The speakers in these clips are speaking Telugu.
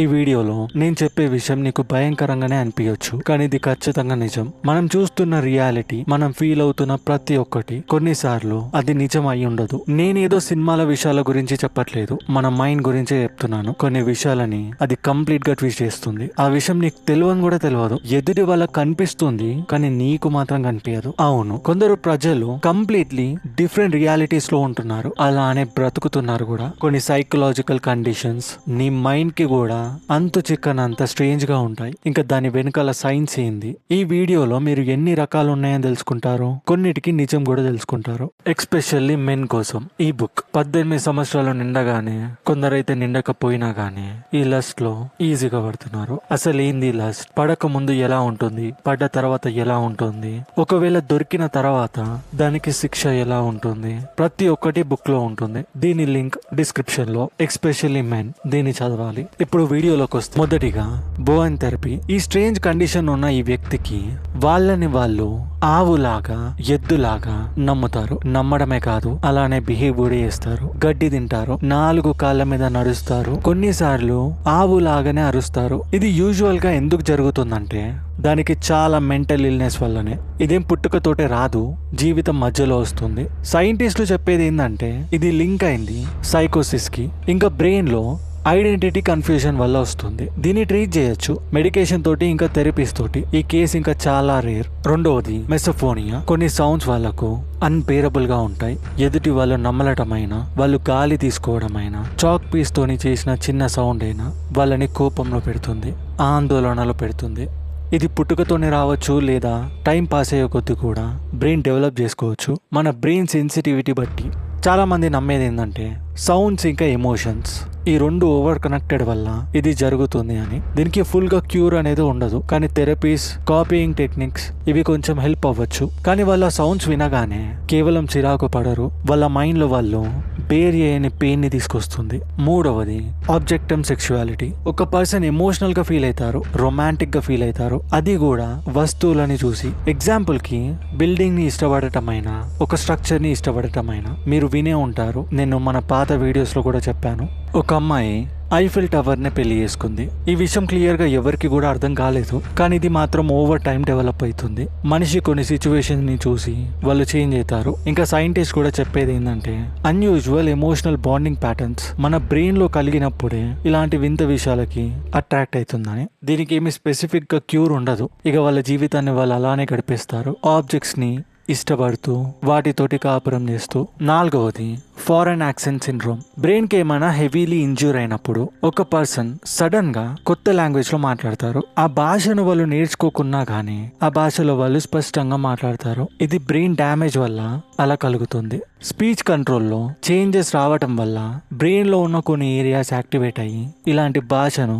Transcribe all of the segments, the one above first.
ఈ వీడియోలో నేను చెప్పే విషయం నీకు భయంకరంగానే అనిపించచ్చు, కానీ ఇది ఖచ్చితంగా నిజం. మనం చూస్తున్న రియాలిటీ, మనం ఫీల్ అవుతున్న ప్రతి ఒక్కటి కొన్నిసార్లు అది నిజం అయి ఉండదు. నేనేదో సినిమాల విషయాల గురించి చెప్పట్లేదు, మన మైండ్ గురించే చెప్తున్నాను. కొన్ని విషయాలని అది కంప్లీట్ గా ట్విస్ట్ చేస్తుంది. ఆ విషయం నీకు తెలియని కూడా తెలియదు. ఎదుటి వాళ్ళకి కనిపిస్తుంది, కానీ నీకు మాత్రం కనిపించదు. అవును, కొందరు ప్రజలు కంప్లీట్లీ డిఫరెంట్ రియాలిటీస్ లో ఉంటున్నారు, అలానే బ్రతుకుతున్నారు కూడా. కొన్ని సైకలాజికల్ కండిషన్స్ నీ మైండ్ కి కూడా అంతు చిక్కనంత స్ట్రేంజ్ గా ఉంటాయి. ఇంకా దాని వెనకాల సైన్స్ ఏంది? ఈ వీడియోలో మీరు ఎన్ని రకాలు ఉన్నాయని తెలుసుకుంటారు, కొన్నిటికి నిజం కూడా తెలుసుకుంటారు. ఎక్స్పెషల్లీ మెన్ కోసం ఈ బుక్. 18 సంవత్సరాలు నిండగానే, కొందరైతే నిండకపోయినా గానీ ఈ లస్ట్ లో ఈజీగా పడుతున్నారు. అసలు ఏంది లస్ట్? పడక ముందు ఎలా ఉంటుంది, పడ్డ తర్వాత ఎలా ఉంటుంది, ఒకవేళ దొరికిన తర్వాత దానికి శిక్ష ఎలా ఉంటుంది, ప్రతి ఒక్కటి బుక్ లో ఉంటుంది. దీని లింక్ డిస్క్రిప్షన్ లో. ఎక్స్పెషల్లీ మెన్ దీన్ని చదవాలి. ఇప్పుడు వీడియోలోకి వస్తే, మొదటిగా బోవెన్ థెరపీ. ఈ స్ట్రేంజ్ కండిషన్ ఉన్న ఈ వ్యక్తికి వాళ్ళని వాళ్ళు ఆవులాగా, ఎద్దులాగా నమ్ముతారు. నమ్మడమే కాదు, అలానే బిహేవ్ కూడా చేస్తారు. గడ్డి తింటారు, 4 కాళ్ళ మీద నడుస్తారు, కొన్నిసార్లు ఆవులాగానే అరుస్తారు. ఇది యూజువల్ గా ఎందుకు జరుగుతుందంటే దానికి చాలా మెంటల్ ఇల్నెస్ వల్లనే. ఇదేం పుట్టుకతోటే రాదు, జీవితం మధ్యలో వస్తుంది. సైంటిస్టులు చెప్పేది ఏంటంటే ఇది లింక్ అయింది సైకోసిస్ కి, ఇంకా బ్రెయిన్ లో ఐడెంటిటీ కన్ఫ్యూజన్ వల్ల వస్తుంది. దీన్ని ట్రీట్ చేయొచ్చు మెడికేషన్ తోటి, ఇంకా థెరపీస్ తోటి. ఈ కేసు ఇంకా చాలా రేర్. రెండవది మెసోఫోనియా. కొన్ని సౌండ్స్ వాళ్ళకు అన్బేరబుల్ గా ఉంటాయి. ఎదుటి వాళ్ళు నమ్మలటమైనా, వాళ్ళు గాలి తీసుకోవడమైనా, చాక్ పీస్ తోని చేసిన చిన్న సౌండ్ అయినా వాళ్ళని కోపంలో పెడుతుంది, ఆందోళనలో పెడుతుంది. ఇది పుట్టుకతోనే రావచ్చు, లేదా టైం పాస్ అయ్యే కొద్ది కూడా బ్రెయిన్ డెవలప్ చేసుకోవచ్చు. మన బ్రెయిన్ సెన్సిటివిటీ బట్టి. చాలా మంది నమ్మేది ఏంటంటే సౌండ్స్ ఇంకా ఎమోషన్స్ ఈ రెండు ఓవర్ కనెక్టెడ్ వల్ల ఇది జరుగుతుంది అని. దీనికి ఫుల్ గా క్యూర్ అనేది ఉండదు, కానీ థెరపీస్, కాపీయింగ్ టెక్నిక్స్ ఇవి కొంచెం హెల్ప్ అవ్వచ్చు. కానీ వాళ్ళ సౌండ్స్ వినగానే కేవలం చిరాకు పడరు, వాళ్ళ మైండ్ లో వాళ్ళు బేర్ చేయని పెయిన్ ని తీసుకొస్తుంది. మూడవది ఆబ్జెక్టివ్ సెక్షువాలిటీ. ఒక పర్సన్ ఎమోషనల్ గా ఫీల్ అవుతారు, రొమాంటిక్ గా ఫీల్ అవుతారు, అది కూడా వస్తువులని చూసి. ఎగ్జాంపుల్ కి బిల్డింగ్ ని ఇష్టపడటమైనా, ఒక స్ట్రక్చర్ ని ఇష్టపడటమైనా మీరు వినే ఉంటారు. నేను మన పాత వీడియోస్ లో కూడా చెప్పాను. ఒక అమ్మాయి ఐఫిల్ టవర్ ని పెళ్లి చేసుకుంది. ఈ విషయం క్లియర్ గా ఎవరికి కూడా అర్థం కాలేదు, కానీ ఇది మాత్రం ఓవర్ టైం డెవలప్ అవుతుంది. మనిషి కొన్ని సిచ్యువేషన్ ని చూసి వాళ్ళు చేంజ్ అవుతారు. ఇంకా సైంటిస్ట్ కూడా చెప్పేది ఏంటంటే అన్యూజువల్ ఎమోషనల్ బాండింగ్ ప్యాటర్న్స్ మన బ్రెయిన్ లో కలిగినప్పుడే ఇలాంటి వింత విషయాలకి అట్రాక్ట్ అవుతుందని. దీనికి ఏమి స్పెసిఫిక్ గా క్యూర్ ఉండదు. ఇక వాళ్ళ జీవితాన్ని వాళ్ళు అలానే గడిపేస్తారు, ఆబ్జెక్ట్స్ ని ఇష్టపడుతూ, వాటితోటి కాపురం చేస్తూ. నాలుగవది ఫారెన్ యాక్సెంట్ సిండ్రోమ్. బ్రెయిన్ కి ఏమైనా హెవీలీ ఇంజ్యూర్ అయినప్పుడు ఒక పర్సన్ సడన్ గా కొత్త లాంగ్వేజ్ లో మాట్లాడతారు. ఆ భాషను వాళ్ళు నేర్చుకోకున్నా గానీ ఆ భాషలో వాళ్ళు స్పష్టంగా మాట్లాడతారు. ఇది బ్రెయిన్ డ్యామేజ్ వల్ల అలా కలుగుతుంది. స్పీచ్ కంట్రోల్లో చేంజెస్ రావటం వల్ల బ్రెయిన్ లో ఉన్న కొన్ని ఏరియాస్ యాక్టివేట్ అయ్యి ఇలాంటి భాషను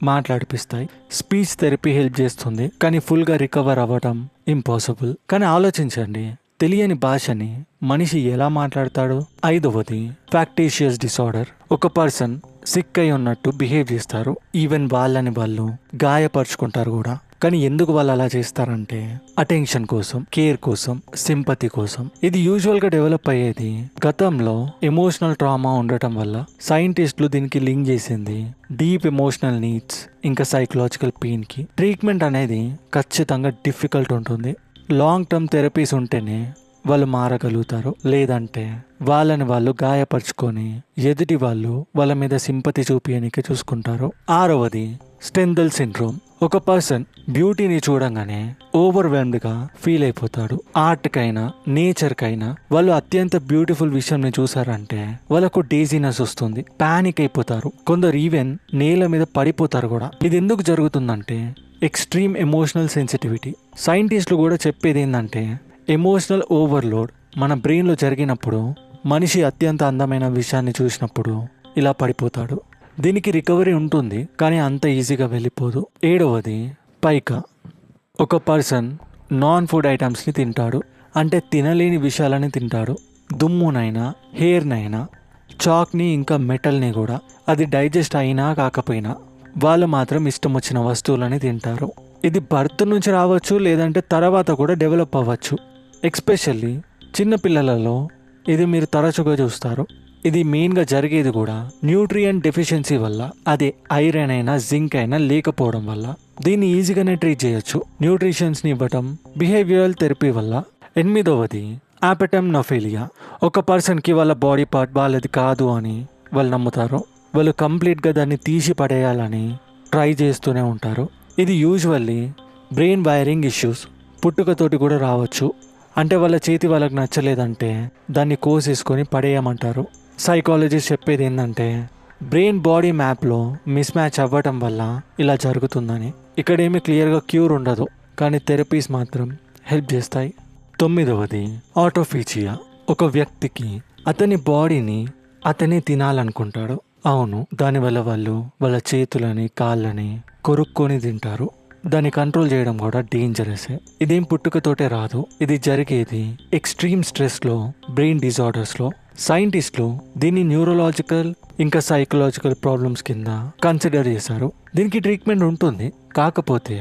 మాట్లాడిపిస్తాయి. స్పీచ్ థెరపీ హెల్ప్ చేస్తుంది, కానీ ఫుల్ గా రికవర్ అవ్వటం ఇంపాసిబుల్. కానీ ఆలోచించండి, తెలియని భాషని మనిషి ఎలా మాట్లాడతాడు? ఐదవది ఫ్యాక్టీషియస్ డిసార్డర్. ఒక పర్సన్ సిక్ అయి ఉన్నట్టు బిహేవ్ చేస్తారు, ఈవెన్ వాళ్ళని వాళ్ళు గాయపరుచుకుంటారు కూడా. కానీ ఎందుకు వాళ్ళు అలా చేస్తారంటే అటెన్షన్ కోసం, కేర్ కోసం, సింపతి కోసం. ఇది యూజువల్ గా డెవలప్ అయ్యేది గతంలో ఎమోషనల్ ట్రామా ఉండటం వల్ల. సైంటిస్టులు దీనికి లింక్ చేసింది డీప్ ఎమోషనల్ నీడ్స్ ఇంకా సైకలాజికల్ పెయిన్ కి. ట్రీట్మెంట్ అనేది ఖచ్చితంగా డిఫికల్ట్ ఉంటుంది. లాంగ్ టర్మ్ థెరపీస్ ఉంటేనే వాళ్ళు మారగలుగుతారు, లేదంటే వాళ్ళని వాళ్ళు గాయపరుచుకొని ఎదుటి వాళ్ళు వాళ్ళ మీద సింపతి చూపించడానికి చూసుకుంటారు. ఆరవది స్టెండల్ సిండ్రోమ్. ఒక పర్సన్ బ్యూటీని చూడంగానే ఓవర్వెల్మ్డ్ గా ఫీల్ అయిపోతాడు. ఆర్ట్ కైనా, నేచర్ కైనా వాళ్ళు అత్యంత బ్యూటిఫుల్ విషయం ని చూసారంటే వాళ్ళకు డేజీనెస్ వస్తుంది, పానిక్ అయిపోతారు. కొందరు ఈవెన్ నేల మీద పడిపోతారు కూడా. ఇది ఎందుకు జరుగుతుందంటే ఎక్స్ట్రీమ్ ఎమోషనల్ సెన్సిటివిటీ. సైంటిస్టులు కూడా చెప్పేది ఏంటంటే ఎమోషనల్ ఓవర్లోడ్ మన బ్రెయిన్ లో జరిగినప్పుడు మనిషి అత్యంత అందమైన విషయాన్ని చూసినప్పుడు ఇలా పడిపోతాడు. దీనికి రికవరీ ఉంటుంది, కానీ అంత ఈజీగా వెళ్ళిపోదు. ఏడవది పైకా. ఒక పర్సన్ నాన్ ఫుడ్ ఐటమ్స్ని తింటాడు, అంటే తినలేని విషయాలని తింటాడు. దుమ్మునైనా, హెయిర్నైనా, చాక్ని, ఇంకా మెటల్ని కూడా. అది డైజెస్ట్ అయినా కాకపోయినా వాళ్ళు మాత్రం ఇష్టం వచ్చిన వస్తువులని తింటారు. ఇది బర్త్ నుంచి రావచ్చు, లేదంటే తర్వాత కూడా డెవలప్ అవ్వచ్చు. ఎక్స్పెషల్లీ చిన్నపిల్లలలో ఇది మీరు తరచుగా చూస్తారు. ఇది మెయిన్గా జరిగేది కూడా న్యూట్రియంట్ డెఫిషియన్సీ వల్ల. అదే ఐరన్ అయినా జింక్ అయినా లేకపోవడం వల్ల. దీన్ని ఈజీగానే ట్రీట్ చేయొచ్చు న్యూట్రిషన్స్ని ఇవ్వటం, బిహేవియరల్ థెరపీ వల్ల. 8వది ఆపెటమ్నోఫిలియా. ఒక పర్సన్కి వాళ్ళ బాడీ పార్ట్ వాళ్ళది కాదు అని వాళ్ళు నమ్ముతారు. వాళ్ళు కంప్లీట్గా దాన్ని తీసి పడేయాలని ట్రై చేస్తూనే ఉంటారు. ఇది యూజువల్లీ బ్రెయిన్ వైరింగ్ ఇష్యూస్ పుట్టుకతోటి కూడా రావచ్చు. అంటే వాళ్ళ చేతి వాళ్ళకి నచ్చలేదంటే దాన్ని కోసేసుకొని పడేయమంటారు. సైకాలజిస్ట్ చెప్పేది ఏంటంటే బ్రెయిన్ బాడీ మ్యాప్లో మిస్ మ్యాచ్ అవ్వటం వల్ల ఇలా జరుగుతుందని. ఇక్కడేమీ క్లియర్గా క్యూర్ ఉండదు, కానీ థెరపీస్ మాత్రం హెల్ప్ చేస్తాయి. 9వది ఆటోఫీజియా. ఒక వ్యక్తికి అతని బాడీని అతనే తినాలనుకుంటాడు. అవును, దానివల్ల వాళ్ళు వాళ్ళ చేతులని కాళ్ళని కొరుక్కొని తింటారు. దాన్ని కంట్రోల్ చేయడం కూడా డేంజరసే. ఇదేం పుట్టుకతోటే రాదు. ఇది జరిగేది ఎక్స్ట్రీమ్ స్ట్రెస్లో, బ్రెయిన్ డిజార్డర్స్లో. సైంటిస్టులు దీన్ని న్యూరలాజికల్ ఇంకా సైకలాజికల్ ప్రాబ్లమ్స్ కింద కన్సిడర్ చేశారు. దీనికి ట్రీట్మెంట్ ఉంటుంది, కాకపోతే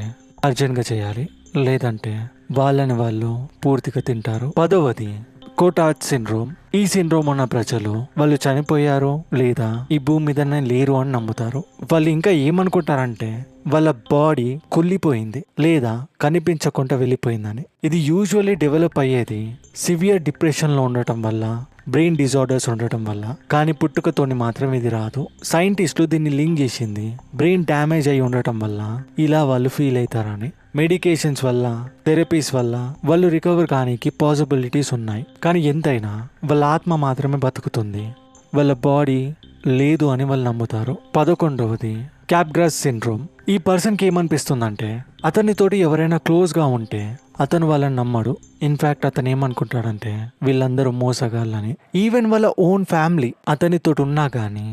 అర్జెంట్గా చేయాలి, లేదంటే వాళ్ళని వాళ్ళు పూర్తిగా తింటారు. 10వది కోటార్డ్ సిండ్రోమ్. ఈ సిండ్రోమ్ ఉన్న ప్రజలు వాళ్ళు చనిపోయారు లేదా ఈ భూమి మీదనే లేరు అని నమ్ముతారు. వాళ్ళు ఇంకా ఏమనుకుంటారంటే వాళ్ళ బాడీ కుళ్ళిపోయింది లేదా కనిపించకుండా వెళ్ళిపోయిందని. ఇది యూజువల్లీ డెవలప్ అయ్యేది సివియర్ డిప్రెషన్లో ఉండటం వల్ల, బ్రెయిన్ డిజార్డర్స్ ఉండటం వల్ల. కానీ పుట్టుకతోని మాత్రం ఇది రాదు. సైంటిస్టులు దీన్ని లింక్ చేసింది బ్రెయిన్ డ్యామేజ్ అయి ఉండటం వల్ల ఇలా వాళ్ళు ఫీల్ అవుతారని. మెడికేషన్స్ వల్ల, థెరపీస్ వల్ల వాళ్ళు రికవర్ కానీకి పాసిబిలిటీస్ ఉన్నాయి. కానీ ఎంతైనా వాళ్ళ ఆత్మ మాత్రమే బతుకుతుంది, వాళ్ళ బాడీ లేదు అని వాళ్ళు నమ్ముతారు. 11వది క్యాప్గ్రాస్ సిండ్రోమ్. ఈ పర్సన్కి ఏమనిపిస్తుందంటే అతనితోటి ఎవరైనా క్లోజ్గా ఉంటే అతను వాళ్ళని నమ్మడు. ఇన్ఫ్యాక్ట్ అతను ఏమనుకుంటాడంటే వీళ్ళందరూ మోసగాళ్ళని. ఈవెన్ వాళ్ళ ఓన్ ఫ్యామిలీ అతనితోటి ఉన్నా కానీ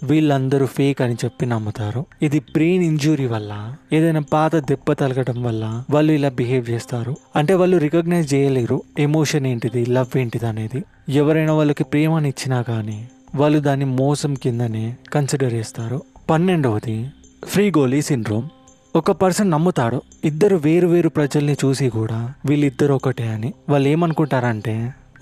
వీళ్ళందరూ ఫేక్ అని చెప్పి నమ్ముతారు. ఇది బ్రెయిన్ ఇంజురీ వల్ల, ఏదైనా పాత దెబ్బ తలగడం వల్ల వాళ్ళు ఇలా బిహేవ్ చేస్తారు. అంటే వాళ్ళు రికగ్నైజ్ చేయలేరు ఎమోషన్ ఏంటిది, లవ్ ఏంటిది అనేది. ఎవరైనా వాళ్ళకి ప్రేమని ఇచ్చినా కానీ వాళ్ళు దాన్ని మోసం కిందనే కన్సిడర్ చేస్తారు. 12వది ఫ్రీగోలీ సిండ్రోమ్. ఒక పర్సన్ నమ్ముతాడు ఇద్దరు వేరు వేరు ప్రజల్ని చూసి కూడా వీళ్ళిద్దరు ఒకటే అని. వాళ్ళు ఏమనుకుంటారంటే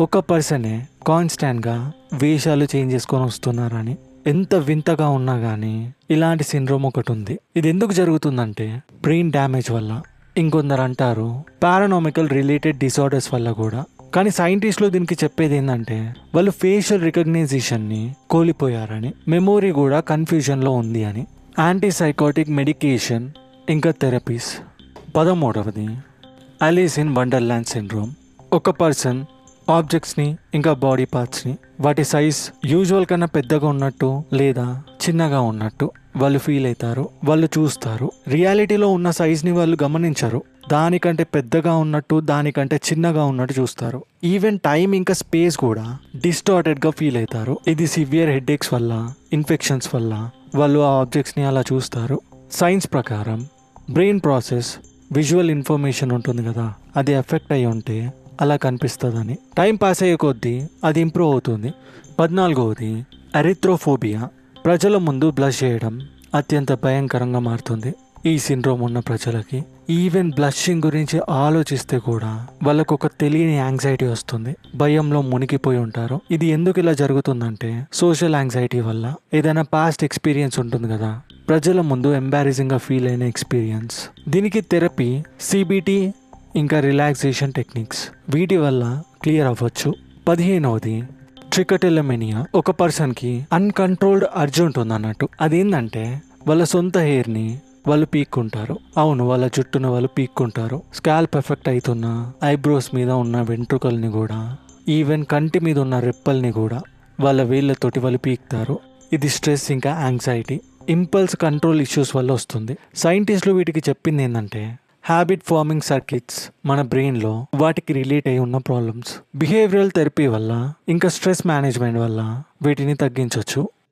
ఒక పర్సనే కాన్స్టాంట్గా వేషాలు చేంజ్ చేసుకొని వస్తున్నారని. ఎంత వింతగా ఉన్నా కానీ ఇలాంటి సిండ్రోమ్ ఒకటి ఉంది. ఇది ఎందుకు జరుగుతుందంటే బ్రెయిన్ డ్యామేజ్ వల్ల. ఇంకొందరు అంటారు పారానామికల్ రిలేటెడ్ డిసార్డర్స్ వల్ల కూడా. కానీ సైంటిస్టులు దీనికి చెప్పేది ఏంటంటే వాళ్ళు ఫేషియల్ రికగ్నైజేషన్ని కోల్పోయారని, మెమోరీ కూడా కన్ఫ్యూజన్లో ఉంది అని. యాంటీసైకోటిక్ మెడికేషన్ ఇంకా థెరపీస్. 13వది అలీస్ ఇన్ వండర్ల్యాండ్ సిండ్రోమ్. ఒక పర్సన్ ఆబ్జెక్ట్స్ని ఇంకా బాడీ పార్ట్స్ని వాటి సైజ్ యూజువల్ కన్నా పెద్దగా ఉన్నట్టు లేదా చిన్నగా ఉన్నట్టు వాళ్ళు ఫీల్ అవుతారు. వాళ్ళు చూస్తారు రియాలిటీలో ఉన్న సైజ్ని వాళ్ళు గమనించరు. దానికంటే పెద్దగా ఉన్నట్టు, దానికంటే చిన్నగా ఉన్నట్టు చూస్తారు. ఈవెన్ టైం ఇంకా స్పేస్ కూడా డిస్టార్టెడ్గా ఫీల్ అవుతారు. ఇది సివియర్ హెడేక్స్ వల్ల, ఇన్ఫెక్షన్స్ వల్ల వాళ్ళు ఆ ఆబ్జెక్ట్స్ని అలా చూస్తారు. సైన్స్ ప్రకారం బ్రెయిన్ ప్రాసెస్ విజువల్ ఇన్ఫర్మేషన్ ఉంటుంది కదా, అది ఎఫెక్ట్ అయ్యి ఉంటే అలా కనిపిస్తుందని. టైం పాస్ అయ్యే కొద్దీ అది ఇంప్రూవ్ అవుతుంది. 14వది ఎరిథ్రోఫోబియా. ప్రజల ముందు బ్లష్ చేయడం అత్యంత భయంకరంగా మారుతుంది ఈ సిండ్రోమ్ ఉన్న ప్రజలకి. ఈవెన్ బ్లషింగ్ గురించి ఆలోచిస్తే కూడా వాళ్ళకు ఒక తెలియని యాంగ్జైటీ వస్తుంది, భయంలో మునిగిపోయి ఉంటారు. ఇది ఎందుకు ఇలా జరుగుతుందంటే సోషల్ యాంగ్జైటీ వల్ల. ఏదైనా పాస్ట్ ఎక్స్పీరియన్స్ ఉంటుంది కదా, ప్రజల ముందు ఎంబారసింగ్గా ఫీల్ అయిన ఎక్స్పీరియన్స్. దీనికి థెరపీ, సిబిటి ఇంకా రిలాక్సేషన్ టెక్నిక్స్, వీటి వల్ల క్లియర్ అవ్వచ్చు. 15వది ట్రికటిలోమేనియా. ఒక పర్సన్కి అన్కంట్రోల్డ్ అర్జ్ ఉంటుంది అన్నట్టు. అదేంటంటే వాళ్ళ సొంత హెయిర్ని వాళ్ళు పీక్కుంటారు. అవును, వాళ్ళ జుట్టును వాళ్ళు పీక్కుంటారు. స్కాల్ప్ ఎఫెక్ట్ అవుతున్న ఐబ్రోస్ మీద ఉన్న వెంట్రుకల్ని కూడా, ఈవెన్ కంటి మీద ఉన్న రెప్పల్ని కూడా వాళ్ళ వేళ్ళతోటి వాళ్ళు పీకుతారు. ఇది స్ట్రెస్ ఇంకా యాంగ్జైటీ, ఇంపల్స్ కంట్రోల్ ఇష్యూస్ వల్ల వస్తుంది. సైంటిస్టులు వీటికి చెప్పింది ఏంటంటే హ్యాబిట్ ఫార్మింగ్ సర్కిట్స్ మన బ్రెయిన్లో వాటికి రిలేట్ అయి ఉన్న ప్రాబ్లమ్స్. బిహేవియరల్ థెరపీ వల్ల ఇంకా స్ట్రెస్ మేనేజ్మెంట్ వల్ల వీటిని తగ్గించవచ్చు.